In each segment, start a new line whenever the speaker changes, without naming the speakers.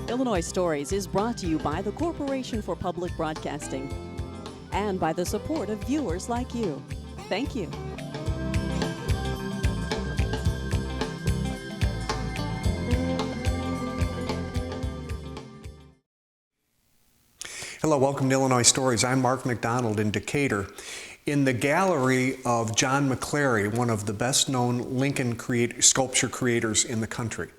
Illinois Stories is brought to you by the Corporation for Public Broadcasting and by the support of viewers like you. Thank you.
Hello, welcome to Illinois Stories. I'm Mark McDonald in Decatur. In the gallery of John McClarey, one of the best-known Lincoln sculpture creators in the country.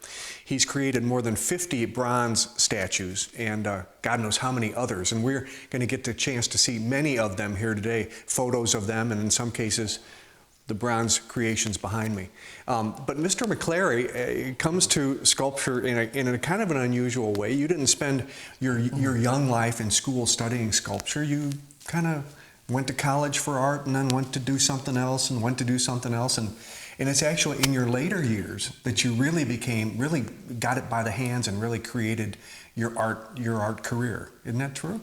He's created more than 50 bronze statues and God knows how many others. And we're going to get the chance to see many of them here today, photos of them, and in some cases, the bronze creations behind me. But Mr. McClarey comes to sculpture in a kind of an unusual way. You didn't spend your young life in school studying sculpture. You kind of went to college for art and then went to do something else and went to do something else. And it's actually in your later years that you really got it by the hands and really created your art career. Isn't that true?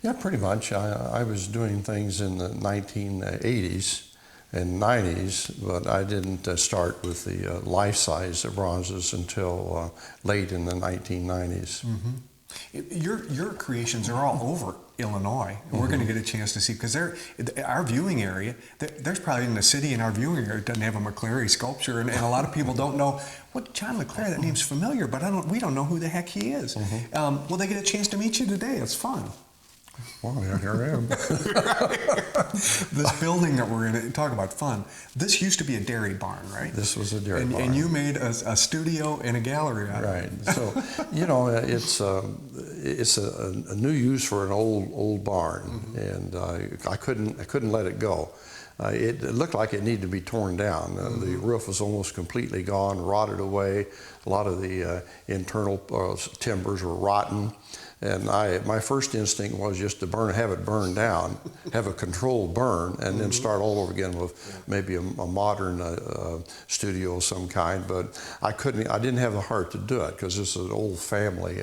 Yeah, pretty much. I was doing things in the 1980s and 90s, but I didn't start with the life-size bronzes until late in the 1990s.
Mm-hmm. Your creations are all over Illinois, and we're going to get a chance to see, because our viewing area, there's probably in the city in our viewing area that doesn't have a McClarey sculpture, and a lot of people don't know, what, John McClarey, that name's familiar, but we don't know who the heck he is. Well, they get a chance to meet you today. It's fun.
Well, yeah, here I am.
This building that we're in, talk about fun. This used to be a dairy barn, right?
This was a dairy barn.
And you made a studio and a gallery out of it.
Right. So, you know, it's a new use for an old barn, and I couldn't let it go. It looked like it needed to be torn down. The roof was almost completely gone, rotted away. A lot of the internal timbers were rotten. And my first instinct was just to have it burned down, have a controlled burn, and then start all over again with maybe a modern studio of some kind. But I didn't have the heart to do it, because this is an old family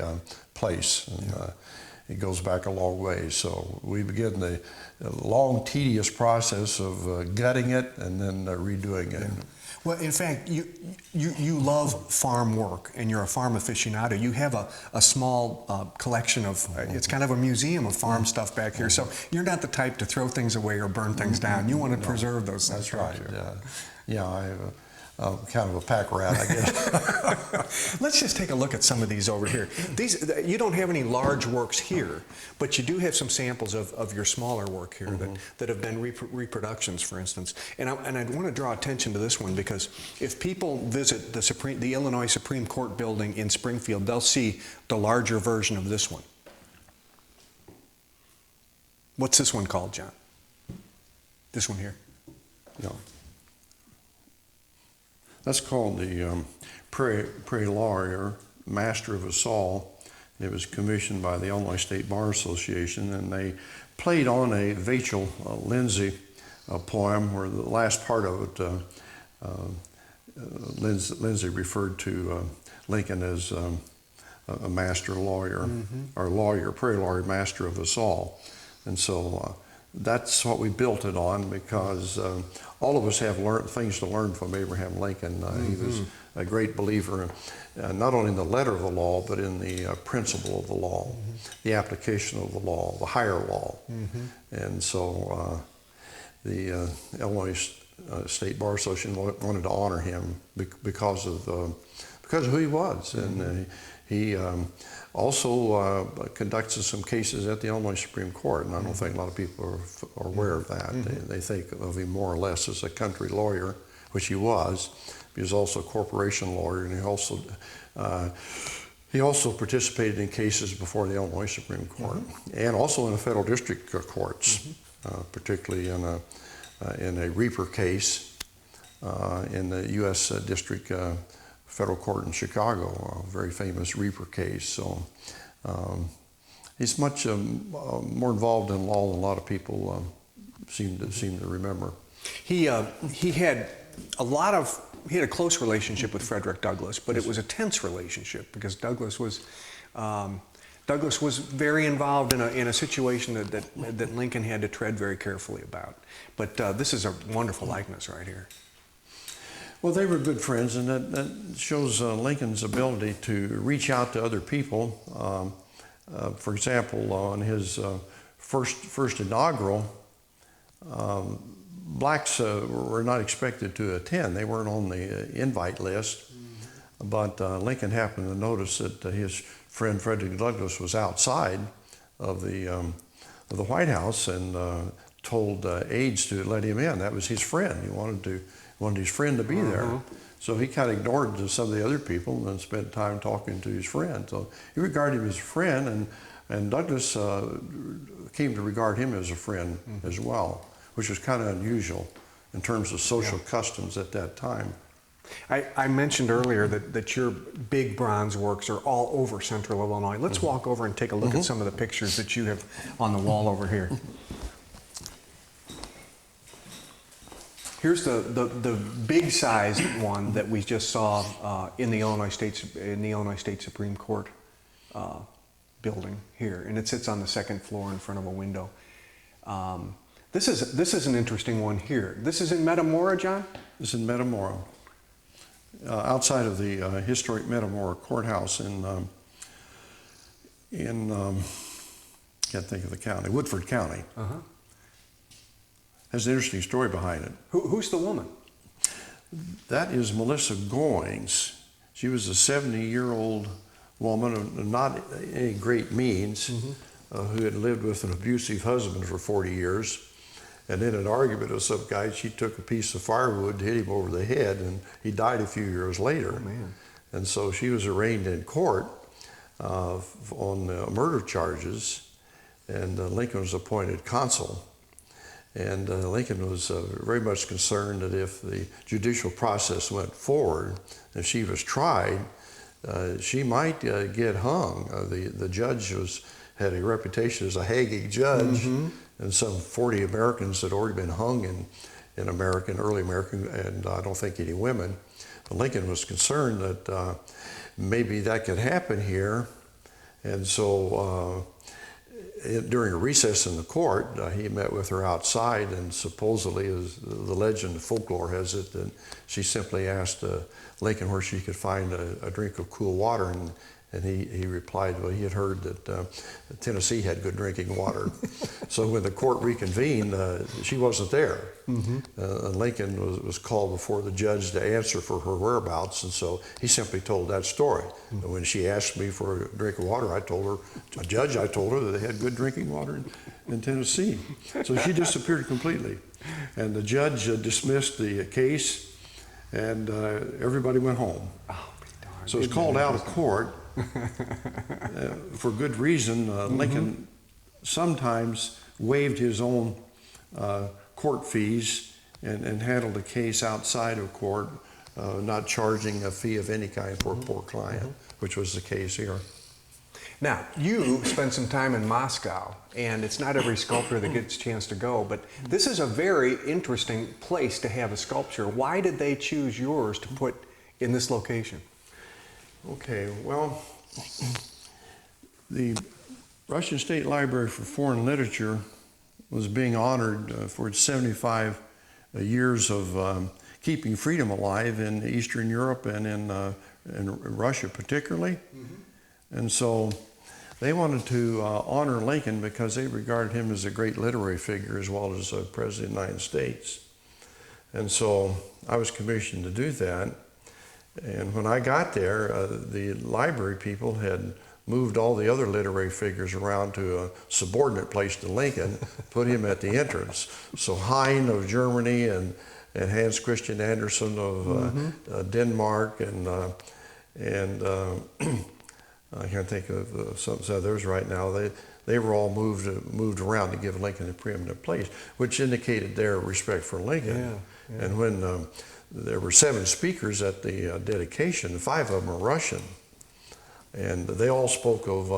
place, and it goes back a long way. So we began the long, tedious process of gutting it and then redoing it.
Yeah. Well, in fact, you love farm work, and you're a farm aficionado. You have a small collection of, it's kind of a museum of farm stuff back here. So you're not the type to throw things away or burn things down. You want to preserve those things.
That's right. Yeah, I'm kind of a pack rat, I guess.
Let's just take a look at some of these over here. You don't have any large works here, but you do have some samples of your smaller work here that have been reproductions, for instance. And I want to draw attention to this one, because if people visit the Illinois Supreme Court building in Springfield, they'll see the larger version of this one. What's this one called, John? This one here?
No. That's called the Preeminent, Master of Us All. It was commissioned by the Illinois State Bar Association, and they played on a Vachel Lindsay poem, where the last part of it, Lindsay referred to Lincoln as a master lawyer, or lawyer, prairie lawyer, master of us all. And so that's what we built it on, because all of us have things to learn from Abraham Lincoln. He was a great believer, not only in the letter of the law, but in the principle of the law, the application of the law, the higher law. And so the Illinois State Bar Association wanted to honor him because of who he was. And he also conducts some cases at the Illinois Supreme Court, and I don't think a lot of people are aware of that. They think of him more or less as a country lawyer, which he was. He was also a corporation lawyer, and he also participated in cases before the Illinois Supreme Court, and also in the federal district courts, particularly in a reaper case in the U.S. District Federal Court in Chicago, a very famous reaper case. So he's much more involved in law than a lot of people seem to remember. He
had a close relationship with Frederick Douglass, but it was a tense relationship, because Douglass was very involved in a situation that Lincoln had to tread very carefully about. But this is a wonderful likeness right here.
Well, they were good friends, and that shows Lincoln's ability to reach out to other people. For example, on his first inaugural, blacks were not expected to attend. They weren't on the invite list. But Lincoln happened to notice that his friend Frederick Douglass was outside of the White House and told aides to let him in. That was his friend. He wanted his friend to be there. So he kind of ignored some of the other people and spent time talking to his friend. So he regarded him as a friend, and Douglass came to regard him as a friend as well, which was kind of unusual in terms of social customs at that time.
I mentioned earlier that your big bronze works are all over Central Illinois. Let's walk over and take a look at some of the pictures that you have on the wall over here. Here's the big sized one that we just saw in the Illinois State Supreme Court building here, and it sits on the second floor in front of a window. This is an interesting one here. This is in Metamora, John?
This is in Metamora, outside of the historic Metamora Courthouse in can't think of the county, Woodford County. Has an interesting story behind it.
Who's the woman?
That is Melissa Goings. She was a 70-year-old woman of not any great means who had lived with an abusive husband for 40 years. And in an argument with some guy, she took a piece of firewood, hit him over the head, and he died a few years later.
Oh, man.
And so she was arraigned in court on murder charges, and Lincoln was appointed consul. And Lincoln was very much concerned that if the judicial process went forward, if she was tried, she might get hung. The judge had a reputation as a hanging judge, and some 40 Americans had already been hung in early American, and I don't think any women. But Lincoln was concerned that maybe that could happen here, and so during a recess in the court, he met with her outside, and supposedly, as the legend, the folklore has it, that she simply asked Lincoln where she could find a drink of cool water, and he replied, well, he had heard that Tennessee had good drinking water. So when the court reconvened, she wasn't there. Lincoln was called before the judge to answer for her whereabouts, and so he simply told that story. And when she asked me for a drink of water, I told her, I told her that they had good drinking water in Tennessee. So she disappeared completely. And the judge dismissed the case, and everybody went home.
Oh, darn.
So it's called out of court. For good reason. Lincoln sometimes waived his own court fees and handled a case outside of court, not charging a fee of any kind for a poor client, which was the case here.
Now, you spent some time in Moscow, and it's not every sculptor that gets a chance to go, but this is a very interesting place to have a sculpture. Why did they choose yours to put in this location?
Okay, well, the Russian State Library for Foreign Literature was being honored for its 75 years of keeping freedom alive in Eastern Europe and in Russia particularly. And so they wanted to honor Lincoln because they regarded him as a great literary figure as well as a President of the United States. And so I was commissioned to do that. And when I got there, the library people had moved all the other literary figures around to a subordinate place to Lincoln, put him at the entrance. So Heine of Germany and Hans Christian Andersen of Denmark and I can't think of some others right now. They were all moved around to give Lincoln a preeminent place, which indicated their respect for Lincoln. Yeah. And when there were 7 speakers at the dedication, 5 of them were Russian. And they all spoke of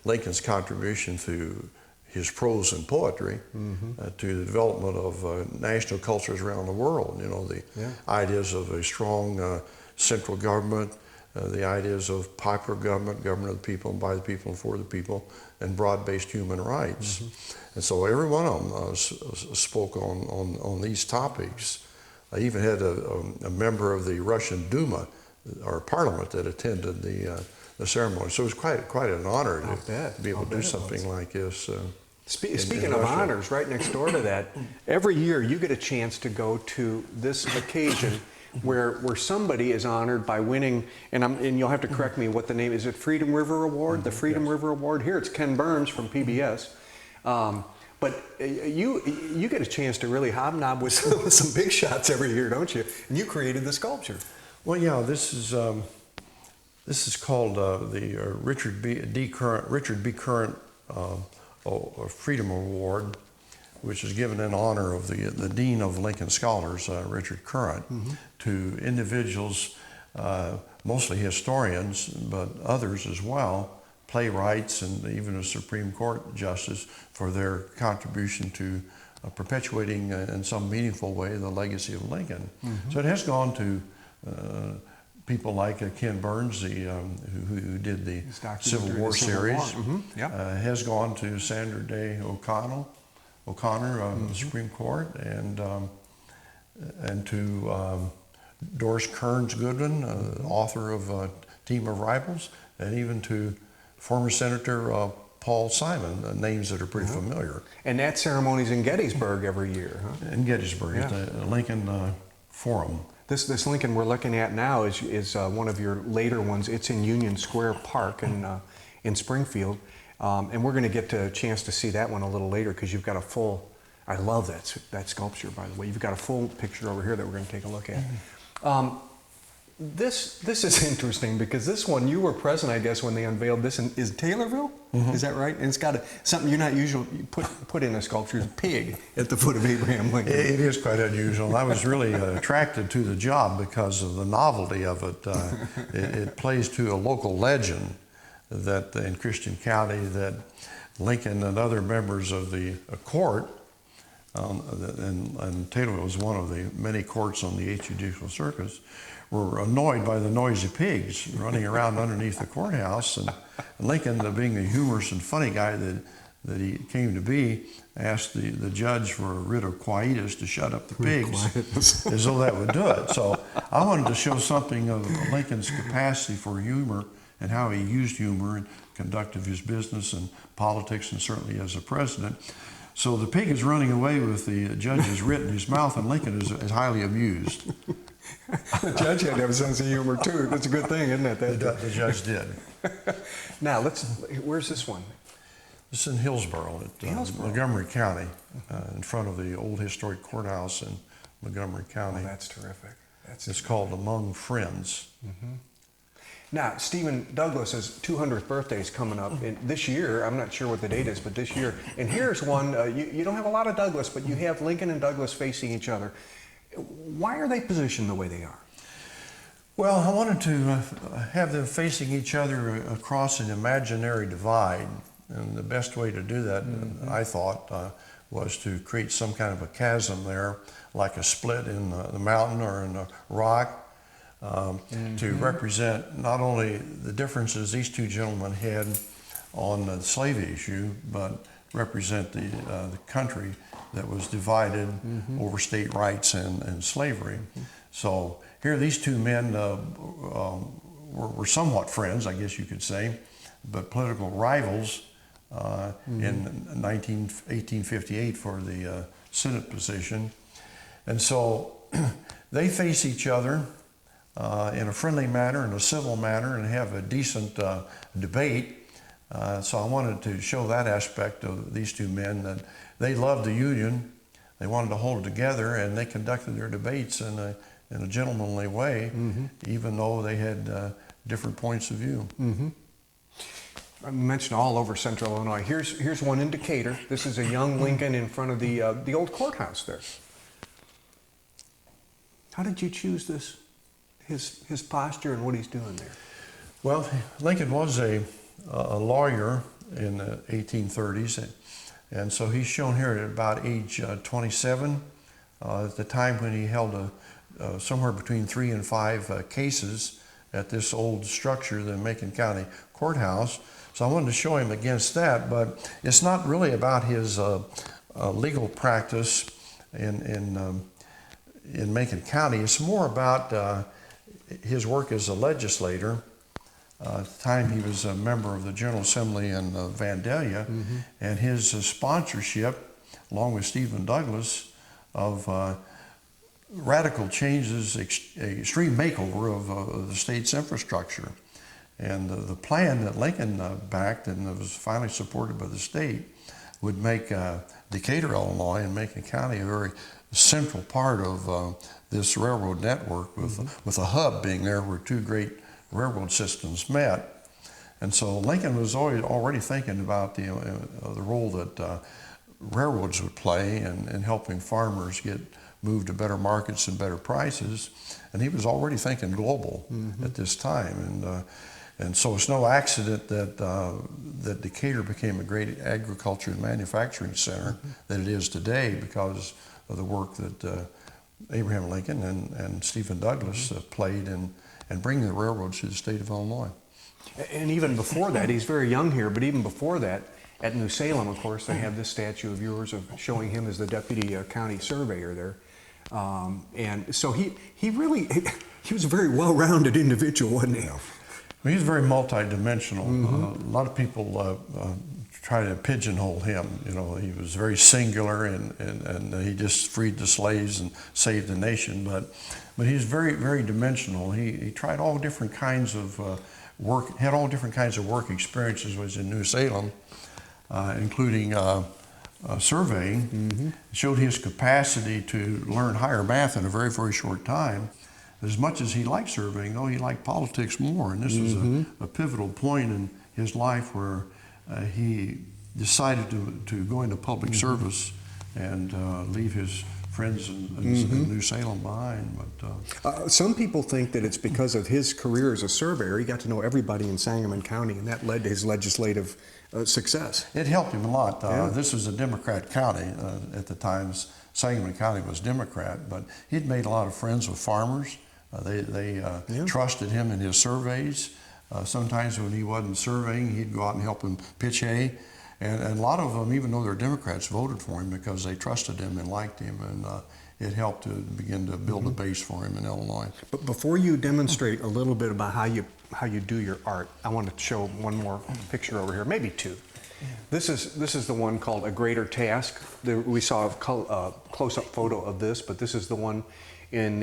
Lincoln's contribution to his prose and poetry to the development of national cultures around the world. You know, the ideas of a strong central government, the ideas of popular government, government of the people and by the people and for the people, and broad-based human rights. And so every one of them spoke on these topics. I even had a member of the Russian Duma, or parliament, that attended the ceremony. So it was quite an honor to be able to do something like this.
Speaking of honors, right next door to that, every year you get a chance to go to this occasion where somebody is honored by winning, and you'll have to correct me what the name is. It Freedom River Award? The Freedom River Award. Here it's Ken Burns from PBS. But you get a chance to really hobnob with some big shots every year, don't you? And you created the sculpture.
Well, yeah, this is called the Richard B. Current Freedom Award, which is given in honor of the Dean of Lincoln Scholars, Richard Current, to individuals, mostly historians, but others as well, playwrights and even a Supreme Court justice, for their contribution to perpetuating in some meaningful way the legacy of Lincoln. So it has gone to people like Ken Burns, who did the Civil War series, has gone to Sandra Day O'Connor of the Supreme Court, and to Doris Kearns Goodwin, author of Team of Rivals, and even to former Senator Paul Simon, names that are pretty familiar.
And that ceremony's in Gettysburg every year, huh?
In Gettysburg, at the Lincoln Forum.
This Lincoln we're looking at now is one of your later ones. It's in Union Square Park in Springfield. And we're going to get a chance to see that one a little later, because you've got a full, I love that sculpture, by the way. You've got a full picture over here that we're going to take a look at. This is interesting, because this one, you were present, I guess, when they unveiled this is Taylorville? Is that right? And it's got something you're not usual, you put in a sculpture, is a pig at the foot of Abraham Lincoln.
It is quite unusual. I was really attracted to the job because of the novelty of it. It plays to a local legend that in Christian County, that Lincoln and other members of the court, and Taylorville was one of the many courts on the 8th Judicial Circuit, were annoyed by the noisy pigs running around underneath the courthouse. And Lincoln, being the humorous and funny guy that he came to be, asked the judge for a writ of quietus to shut up the pigs, as though that would do it. So I wanted to show something of Lincoln's capacity for humor and how he used humor in conduct of his business and politics, and certainly as a president. So the pig is running away with the judge's writ in his mouth, and Lincoln is highly amused.
The judge had to have a sense of humor too. That's a good thing, isn't it?
The judge did.
Now where's this one?
This is in Hillsborough, Montgomery County, in front of the old historic courthouse in Montgomery County.
Oh, that's terrific.
It's called Among Friends.
Now, Stephen Douglas's 200th birthday is coming up this year. I'm not sure what the date is, but this year. And here's one, you don't have a lot of Douglas, but you have Lincoln and Douglas facing each other. Why are they positioned the way they are?
Well, I wanted to have them facing each other across an imaginary divide. And the best way to do that, I thought, was to create some kind of a chasm there, like a split in the mountain or in a rock, to represent not only the differences these two gentlemen had on the slave issue, but represent the country that was divided over state rights and slavery. So here these two men were somewhat friends, I guess you could say, but political rivals in 1858 for the Senate position. And so they face each other in a friendly manner, in a civil manner, and have a decent debate. So I wanted to show that aspect of these two men, that they loved the Union, they wanted to hold it together, and they conducted their debates in a gentlemanly way, even though they had different points of view.
I mentioned all over Central Illinois. Here's one in Decatur. This is a young Lincoln in front of the old courthouse there. How did you choose this? His posture and what he's doing there?
Well, Lincoln was a lawyer in the 1830s, and so he's shown here at about age 27, at the time when he held somewhere between 3 and 5 cases at this old structure, the Macon County Courthouse. So I wanted to show him against that, but it's not really about his legal practice in in Macon County. It's more about his work as a legislator. At the time, he was a member of the General Assembly in Vandalia, and his sponsorship, along with Stephen Douglas, of radical changes, extreme makeover of the state's infrastructure. And the plan that Lincoln backed and that was finally supported by the state would make Decatur, Illinois, and Macon County a very central part of this railroad network, with a hub being there where two great railroad systems met. And so Lincoln was already thinking about the role that railroads would play in helping farmers get moved to better markets and better prices. And he was already thinking global at this time. And so it's no accident that Decatur became a great agriculture and manufacturing center that it is today, because of the work that Abraham Lincoln and Stephen Douglas played in bringing the railroads to the state of Illinois.
And even before that, he's very young here, but even before that, at New Salem, of course, they have this statue of yours showing him as the deputy county surveyor there. And so he was a very well-rounded individual, wasn't he?
Well, he's very multi-dimensional. A lot of people try to pigeonhole him. You know, he was very singular, and he just freed the slaves and saved the nation. But he's very, very dimensional. He tried all different kinds of work, had all different kinds of work experiences. Was in New Salem, including surveying. Showed his capacity to learn higher math in a very, very short time. As much as he liked surveying, though, he liked politics more. And this was a pivotal point in his life where he decided to go into public service and leave his friends in New Salem behind. But
some people think that it's because of his career as a surveyor. He got to know everybody in Sangamon County, and that led to his legislative success.
It helped him a lot. This was a Democrat county at the time. Sangamon County was Democrat, but he'd made a lot of friends with farmers. They trusted him in his surveys. Sometimes when he wasn't surveying, he'd go out and help them pitch hay. And a lot of them, even though they're Democrats, voted for him because they trusted him and liked him. And it helped to begin to build a base for him in Illinois.
But before you demonstrate a little bit about how you do your art, I want to show one more picture over here, maybe two. This is the one called A Greater Task. We saw a close-up photo of this, but this is the one in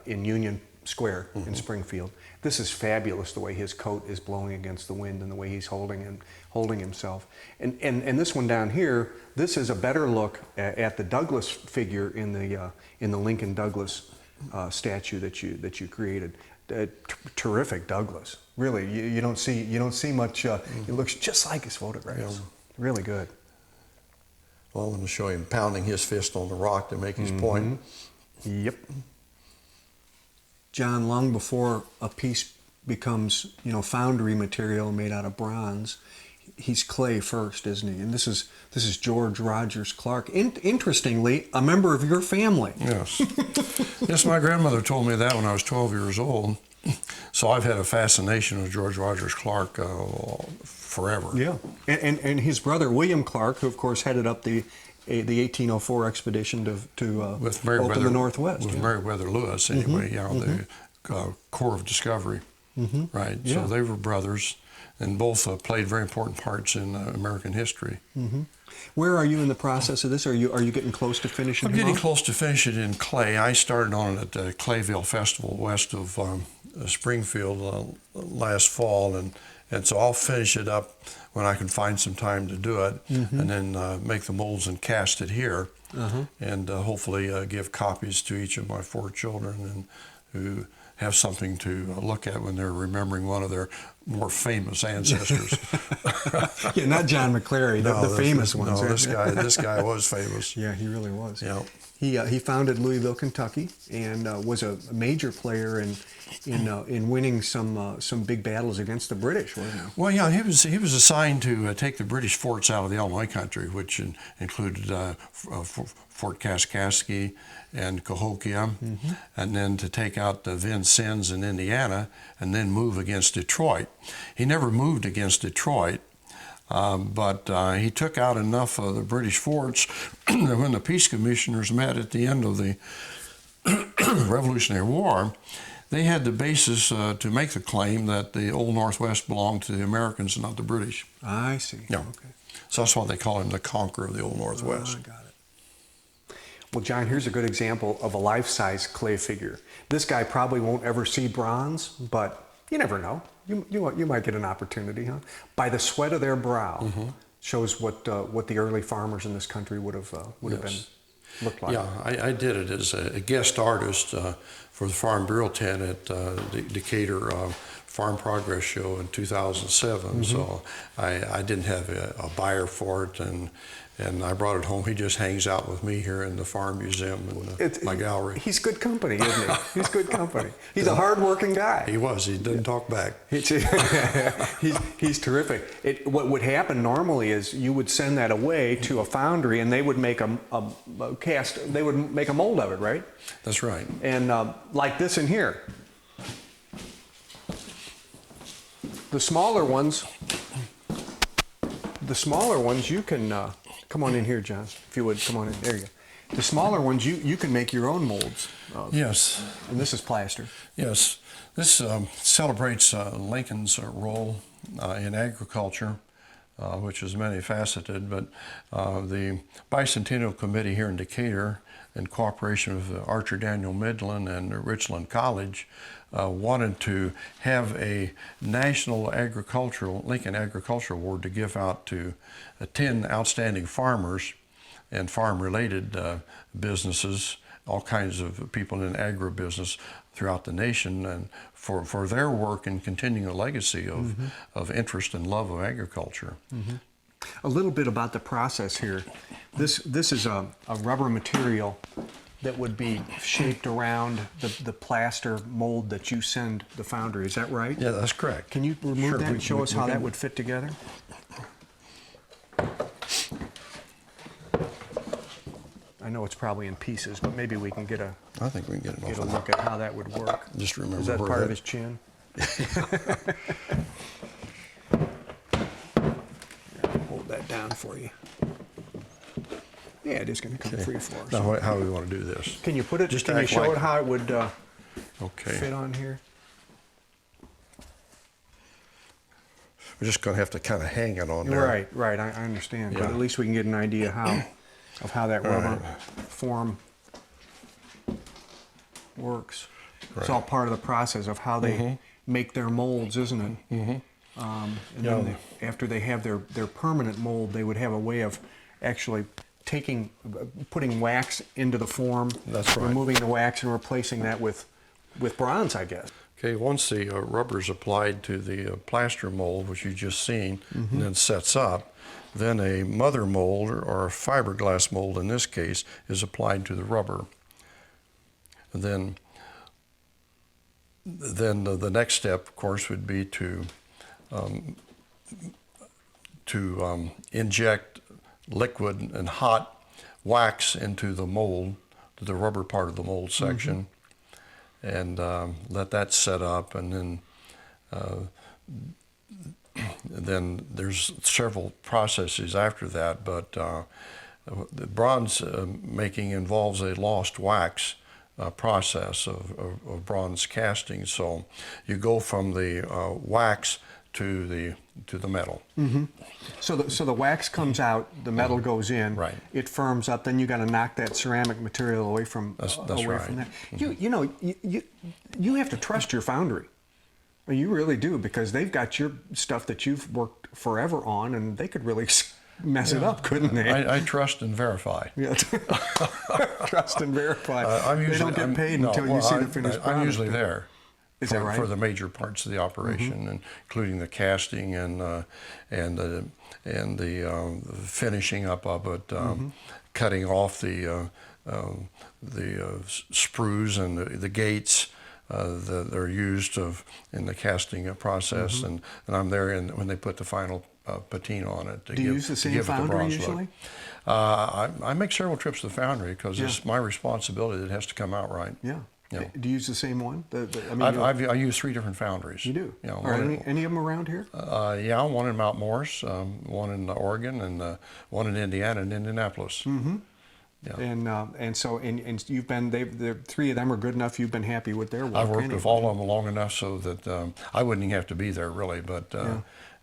Union Square in Springfield. This is fabulous, the way his coat is blowing against the wind and the way he's holding himself. And this one down here, this is a better look at the Douglas figure in the Lincoln Douglas statue that you created. Terrific Douglas. Really, you don't see much. It looks just like his photographs. Yeah. Really good.
Well, I'm going to show him pounding his fist on the rock to make his point.
Yep. John, long before a piece becomes, foundry material made out of bronze, he's clay first, isn't he? And this is George Rogers Clark. Interestingly, a member of your family.
Yes. Yes, my grandmother told me that when I was 12 years old. So I've had a fascination with George Rogers Clark forever.
Yeah. And his brother, William Clark, who of course headed up the 1804 expedition to open the Northwest.
With Meriwether Lewis, anyway, the Corps of Discovery, right? Yeah. So they were brothers, and both played very important parts in American history.
Where are you in the process of this? Are you getting close to finishing?
I'm getting close to finishing it in clay. I started on it at the Clayville Festival west of Springfield last fall, and so I'll finish it up when I can find some time to do it, and then make the molds and cast it here, and hopefully give copies to each of my 4 children, and who have something to look at when they're remembering one of their more famous ancestors.
Yeah, not John McClarey, the famous ones.
No, this guy was famous.
Yeah, he really was.
Yeah.
He founded Louisville, Kentucky, and was a major player in winning some big battles against the British, wasn't he?
Well, yeah, he was assigned to take the British forts out of the Illinois country, which included Fort Kaskasky and Cahokia, and then to take out the Vincennes in Indiana, and then move against Detroit. He never moved against Detroit. But he took out enough of the British forts that when the peace commissioners met at the end of the Revolutionary War, they had the basis to make the claim that the Old Northwest belonged to the Americans and not the British.
I see.
Yeah.
Okay.
So that's why they call him the conqueror of the Old Northwest.
I got it. Well, John, here's a good example of a life-size clay figure. This guy probably won't ever see bronze, but you never know. You might get an opportunity, huh? By the sweat of their brow, shows what the early farmers in this country would have been looked like.
Yeah, I did it as a guest artist for the Farm Bureau tent at the Decatur Farm Progress Show in 2007. So I didn't have a buyer for it, and I brought it home. He just hangs out with me here in the Farm Museum and my gallery.
He's good company, isn't he? He's good company. He's a hard-working guy.
He was. He didn't talk back.
He's terrific. What would happen normally is you would send that away to a foundry, and they would make a cast. They would make a mold of it, right?
That's right.
And like this in here. The smaller ones you can come on in here, John. If you would come on in. There you go. The smaller ones you can make your own molds of.
Yes.
And this is plaster.
Yes. This celebrates Lincoln's role in agriculture, which is many faceted, but the Bicentennial Committee here in Decatur, in cooperation with Archer Daniel Midland and Richland College, wanted to have a national Lincoln Agriculture Award to give out to 10 outstanding farmers and farm-related businesses, all kinds of people in agribusiness throughout the nation, and for their work in continuing a legacy of interest and love of agriculture.
A little bit about the process here. This is a rubber material that would be shaped around the plaster mold that you send the foundry. Is that right?
Yeah, that's correct.
Can you remove that and show us how that would fit together? I know it's probably in pieces, but maybe we can get a
I think we can get
a look at how that would work.
Just remember,
is that part of his chin? Hold that down for you. Yeah, it is going to come free for us.
Now, how do we want to do this?
Can you put it?
Just
can you
act
show
like
it how it would
okay.
fit on here?
We're just going to have to kind of hang it on there.
Right. I understand,
Yeah.
but at least we can get an idea of how that rubber form works. It's all part of the process of how they make their molds, isn't it? And then after they have their permanent mold, they would have a way of actually putting wax into the form,
That's right.
removing the wax and replacing that with bronze, I guess.
Okay, once the rubber is applied to the plaster mold, which you've just seen, and then sets up, then a mother mold, or a fiberglass mold in this case, is applied to the rubber. And then the next step, of course, would be to inject liquid and hot wax into the mold, the rubber part of the mold section, and let that set up, and then there's several processes after that, but the bronze making involves a lost wax process of bronze casting. So you go from the wax to the metal.
So the wax comes out, the metal goes in,
Right.
it firms up, then you got to knock that ceramic material away from
That's
away
right.
from that. You have to trust your foundry. Well, you really do, because they've got your stuff that you've worked forever on, and they could really mess it up, couldn't they?
I trust and verify.
Yeah. Trust and verify. They don't get paid until you see the finished product.
I'm usually there.
Is that right?
For the major parts of the operation, including the casting and the finishing up of it, cutting off the sprues and the gates that are used in the casting process, and I'm there when they put the final patina on it.
Do you use the same foundry usually?
I make several trips to the foundry because it's my responsibility. It has to come out right.
Yeah.
Yeah.
Do you use the same one?
I use 3 different foundries.
You do?
Yeah,
Are any of them around here?
Yeah, one in Mount Morris, one in Oregon, and one in Indiana and Indianapolis. Yeah.
And so you've been the three of them are good enough. You've been happy with their work.
I've worked
anyway.
with all of them long enough so that I wouldn't even have to be there really, but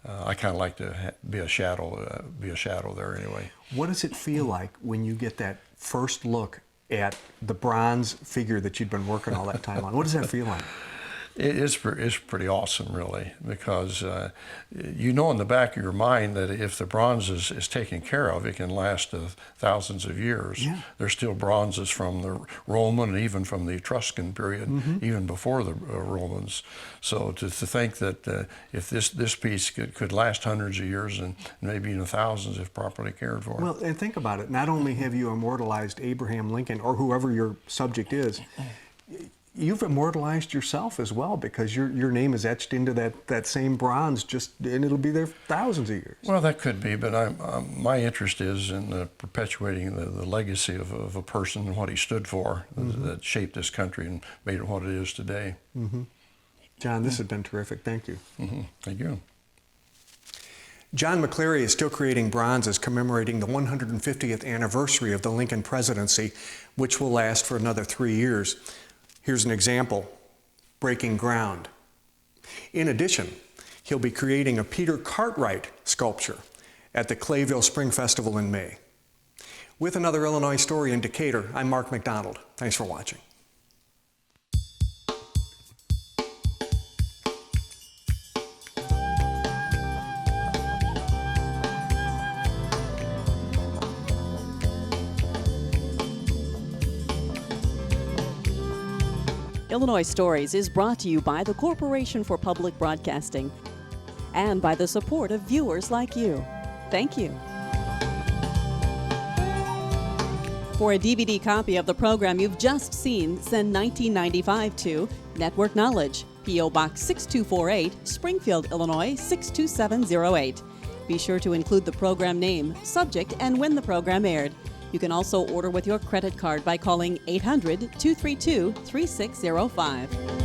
I kind of like to be a shadow there anyway.
What does it feel like when you get that first look at the bronze figure that you'd been working all that time on? What does that feel like?
It's pretty awesome, really, because you know in the back of your mind that if the bronze is taken care of, it can last thousands of years.
Yeah.
There's still bronzes from the Roman and even from the Etruscan period, even before the Romans. So to think that if this piece could last hundreds of years and maybe even thousands if properly cared for.
Well, and think about it. Not only have you immortalized Abraham Lincoln or whoever your subject is, you've immortalized yourself as well, because your name is etched into that same bronze, and it'll be there for thousands of years.
Well, that could be, but my interest is in perpetuating the legacy of a person and what he stood for that shaped this country and made it what it is today.
John, this has been terrific. Thank you.
Thank you.
John McClarey is still creating bronzes commemorating the 150th anniversary of the Lincoln presidency, which will last for another 3 years. Here's an example, breaking ground. In addition, he'll be creating a Peter Cartwright sculpture at the Clayville Spring Festival in May. With another Illinois story in Decatur, I'm Mark McDonald. Thanks for watching.
Illinois Stories is brought to you by the Corporation for Public Broadcasting and by the support of viewers like you. Thank you. For a DVD copy of the program you've just seen, send $19.95 to Network Knowledge, P.O. Box 6248, Springfield, Illinois 62708. Be sure to include the program name, subject, and when the program aired. You can also order with your credit card by calling 800-232-3605.